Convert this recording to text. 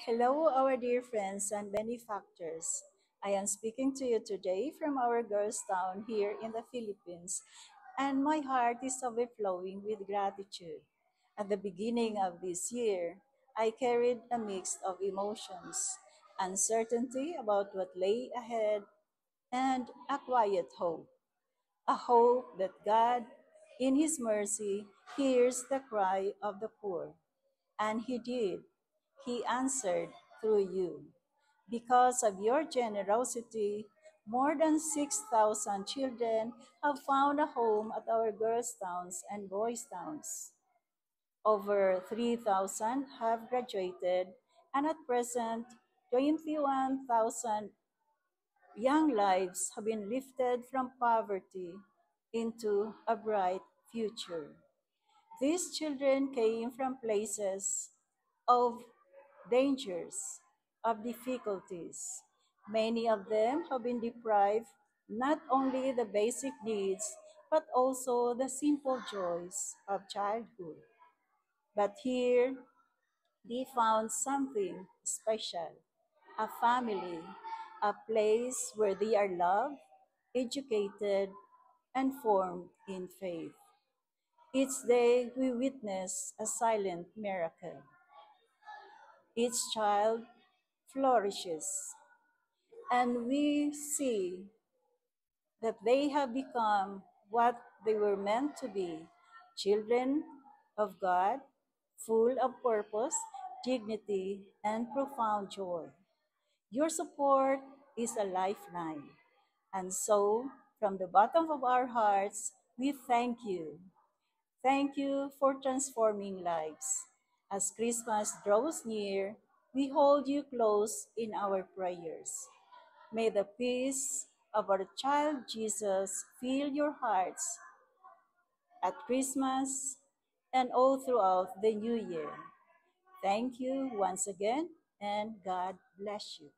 Hello, our dear friends and benefactors. I am speaking to you today from our girls' town here in the Philippines, and my heart is overflowing with gratitude. At the beginning of this year, I carried a mix of emotions, uncertainty about what lay ahead, and a quiet hope. A hope that God, in His mercy, hears the cry of the poor. And He did. He answered through you. Because of your generosity, more than 6,000 children have found a home at our girls' towns and boys' towns. Over 3,000 have graduated, and at present, 21,000 young lives have been lifted from poverty into a bright future. These children came from places of dangers, of difficulties. Many of them have been deprived not only the basic needs, but also the simple joys of childhood. But here they found something special, a family, a place where they are loved, educated, and formed in faith. Each day we witness a silent miracle. Each child flourishes, and we see that they have become what they were meant to be, children of God, full of purpose, dignity, and profound joy. Your support is a lifeline. And so, from the bottom of our hearts, we thank you. Thank you for transforming lives. As Christmas draws near, we hold you close in our prayers. May the peace of our child Jesus fill your hearts at Christmas and all throughout the new year. Thank you once again, and God bless you.